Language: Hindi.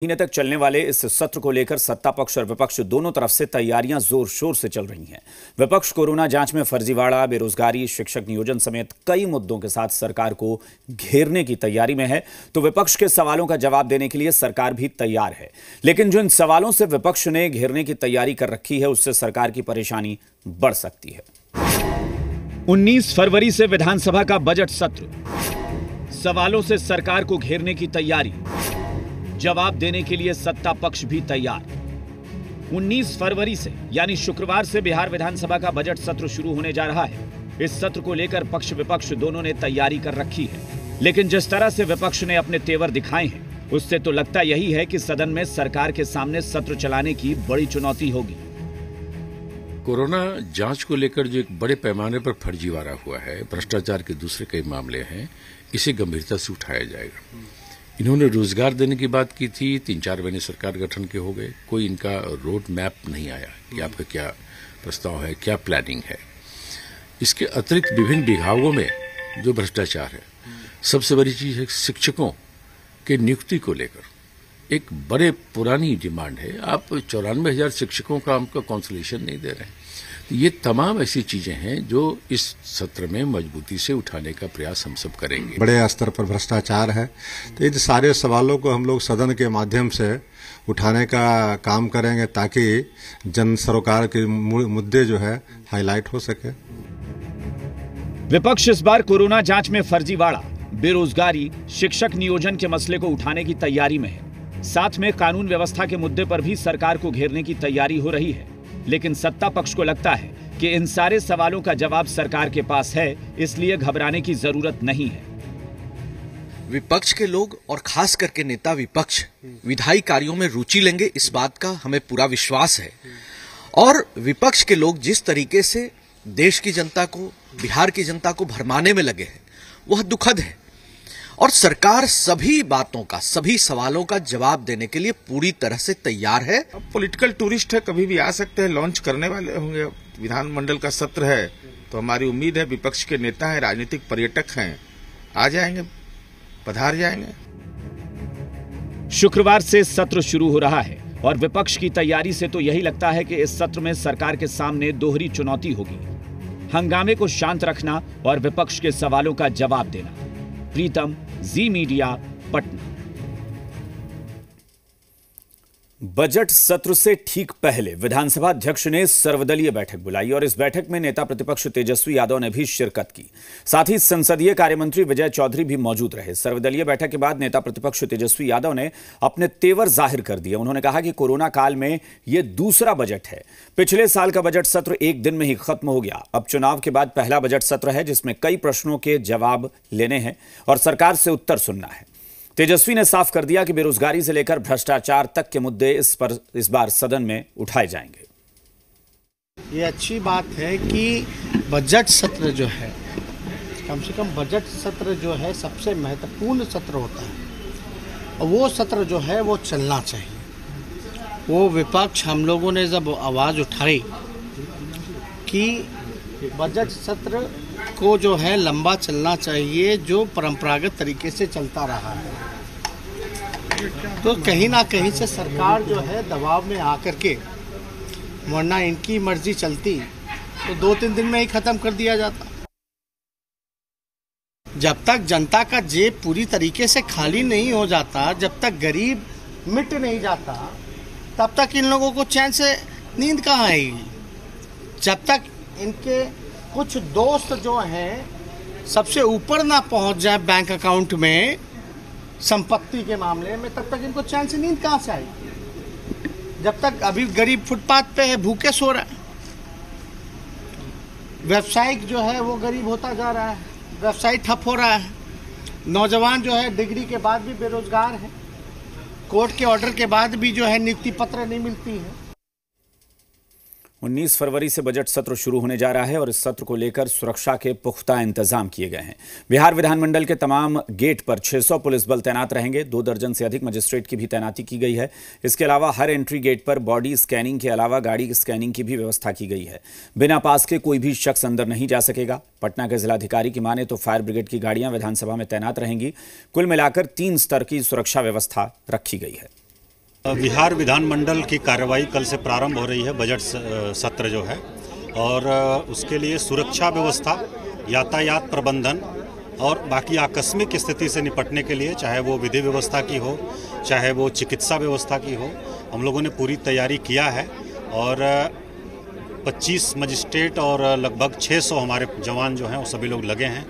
महीने तक चलने वाले इस सत्र को लेकर सत्ता पक्ष और विपक्ष दोनों तरफ से तैयारियां जोर शोर से चल रही हैं। विपक्ष कोरोना जांच में फर्जीवाड़ा, बेरोजगारी, शिक्षक नियोजन समेत कई मुद्दों के साथ सरकार को घेरने की तैयारी में है, तो विपक्ष के सवालों का जवाब देने के लिए सरकार भी तैयार है। लेकिन जिन सवालों से विपक्ष ने घेरने की तैयारी कर रखी है, उससे सरकार की परेशानी बढ़ सकती है। 19 फरवरी से विधानसभा का बजट सत्र, सवालों से सरकार को घेरने की तैयारी, जवाब देने के लिए सत्ता पक्ष भी तैयार। 19 फरवरी से यानी शुक्रवार से बिहार विधानसभा का बजट सत्र शुरू होने जा रहा है। इस सत्र को लेकर पक्ष विपक्ष दोनों ने तैयारी कर रखी है, लेकिन जिस तरह से विपक्ष ने अपने तेवर दिखाए हैं, उससे तो लगता यही है कि सदन में सरकार के सामने सत्र चलाने की बड़ी चुनौती होगी। कोरोना जांच को लेकर जो एक बड़े पैमाने पर फर्जीवाड़ा हुआ है, भ्रष्टाचार के दूसरे कई मामले हैं, इसे गंभीरता से उठाया जाएगा। इन्होंने रोजगार देने की बात की थी, 3-4 महीने सरकार गठन के हो गए, कोई इनका रोड मैप नहीं आया कि आपका क्या प्रस्ताव है, क्या प्लानिंग है। इसके अतिरिक्त विभिन्न विभागों में जो भ्रष्टाचार है, सबसे बड़ी चीज है शिक्षकों के नियुक्ति को लेकर एक बड़े पुरानी डिमांड है। आप 94,000 शिक्षकों का हमको काउंसलेशन नहीं दे रहे हैं। ये तमाम ऐसी चीजें हैं जो इस सत्र में मजबूती से उठाने का प्रयास हम सब करेंगे। बड़े स्तर पर भ्रष्टाचार है, तो इन सारे सवालों को हम लोग सदन के माध्यम से उठाने का काम करेंगे ताकि जन सरोकार के मुद्दे जो है हाईलाइट हो सके। विपक्ष इस बार कोरोना जांच में फर्जीवाड़ा, बेरोजगारी, शिक्षक नियोजन के मसले को उठाने की तैयारी में है। साथ में कानून व्यवस्था के मुद्दे पर भी सरकार को घेरने की तैयारी हो रही है। लेकिन सत्ता पक्ष को लगता है कि इन सारे सवालों का जवाब सरकार के पास है, इसलिए घबराने की जरूरत नहीं है। विपक्ष के लोग और खास करके नेता विपक्ष विधायी कार्यों में रुचि लेंगे, इस बात का हमें पूरा विश्वास है। और विपक्ष के लोग जिस तरीके से देश की जनता को, बिहार की जनता को भरमाने में लगे हैं, वह दुखद है। और सरकार सभी बातों का, सभी सवालों का जवाब देने के लिए पूरी तरह से तैयार है। अब पॉलिटिकल टूरिस्ट है, कभी भी आ सकते हैं, लॉन्च करने वाले होंगे। विधानमंडल का सत्र है, तो हमारी उम्मीद है विपक्ष के नेता हैं, राजनीतिक पर्यटक हैं, आ जाएंगे, पधार जाएंगे। शुक्रवार से सत्र शुरू हो रहा है और विपक्ष की तैयारी से तो यही लगता है कि इस सत्र में सरकार के सामने दोहरी चुनौती होगी, हंगामे को शांत रखना और विपक्ष के सवालों का जवाब देना। प्रीतम, जी मीडिया, पटना। बजट सत्र से ठीक पहले विधानसभा अध्यक्ष ने सर्वदलीय बैठक बुलाई और इस बैठक में नेता प्रतिपक्ष तेजस्वी यादव ने भी शिरकत की। साथ ही संसदीय कार्यमंत्री विजय चौधरी भी मौजूद रहे। सर्वदलीय बैठक के बाद नेता प्रतिपक्ष तेजस्वी यादव ने अपने तेवर जाहिर कर दिए। उन्होंने कहा कि कोरोना काल में यह दूसरा बजट है। पिछले साल का बजट सत्र एक दिन में ही खत्म हो गया। अब चुनाव के बाद पहला बजट सत्र है, जिसमें कई प्रश्नों के जवाब लेने हैं और सरकार से उत्तर सुनना है। तेजस्वी ने साफ कर दिया कि बेरोजगारी से लेकर भ्रष्टाचार तक के मुद्दे इस बार सदन में उठाए जाएंगे। ये अच्छी बात है कि बजट सत्र जो है, कम से कम बजट सत्र जो है सबसे महत्वपूर्ण सत्र होता है और वो सत्र जो है वो चलना चाहिए। वो विपक्ष, हम लोगों ने जब आवाज़ उठाई कि बजट सत्र को जो है लंबा चलना चाहिए, जो परंपरागत तरीके से चलता रहा है, तो कहीं ना कहीं से सरकार जो है दबाव में आकर के, वरना इनकी मर्जी चलती तो 2-3 दिन में ही खत्म कर दिया जाता। जब तक जनता का जेब पूरी तरीके से खाली नहीं हो जाता, जब तक गरीब मिट नहीं जाता, तब तक इन लोगों को चैन से नींद कहाँ आएगी। जब तक इनके कुछ दोस्त जो हैं सबसे ऊपर ना पहुंच जाए बैंक अकाउंट में संपत्ति के मामले में, तब तक इनको चैन से नींद कहाँ से आएगी। जब तक अभी गरीब फुटपाथ पे है, भूखे सो रहा है, व्यवसायिक जो है वो गरीब होता जा रहा है, व्यवसाय ठप हो रहा है, नौजवान जो है डिग्री के बाद भी बेरोजगार है, कोर्ट के ऑर्डर के बाद भी जो है नियुक्ति पत्र नहीं मिलती है। 19 फरवरी से बजट सत्र शुरू होने जा रहा है और इस सत्र को लेकर सुरक्षा के पुख्ता इंतजाम किए गए हैं। बिहार विधानमंडल के तमाम गेट पर 600 पुलिस बल तैनात रहेंगे। 2 दर्जन से अधिक मजिस्ट्रेट की भी तैनाती की गई है। इसके अलावा हर एंट्री गेट पर बॉडी स्कैनिंग के अलावा गाड़ी स्कैनिंग की भी व्यवस्था की गई है। बिना पास के कोई भी शख्स अंदर नहीं जा सकेगा। पटना के जिलाधिकारी की माने तो फायर ब्रिगेड की गाड़ियां विधानसभा में तैनात रहेंगी। कुल मिलाकर 3 स्तर की सुरक्षा व्यवस्था रखी गई है। बिहार विधानमंडल की कार्रवाई कल से प्रारंभ हो रही है, बजट सत्र जो है, और उसके लिए सुरक्षा व्यवस्था, यातायात प्रबंधन और बाकी आकस्मिक स्थिति से निपटने के लिए, चाहे वो विधि व्यवस्था की हो, चाहे वो चिकित्सा व्यवस्था की हो, हम लोगों ने पूरी तैयारी किया है। और 25 मजिस्ट्रेट और लगभग 600 हमारे जवान जो हैं वो सभी लोग लगे हैं।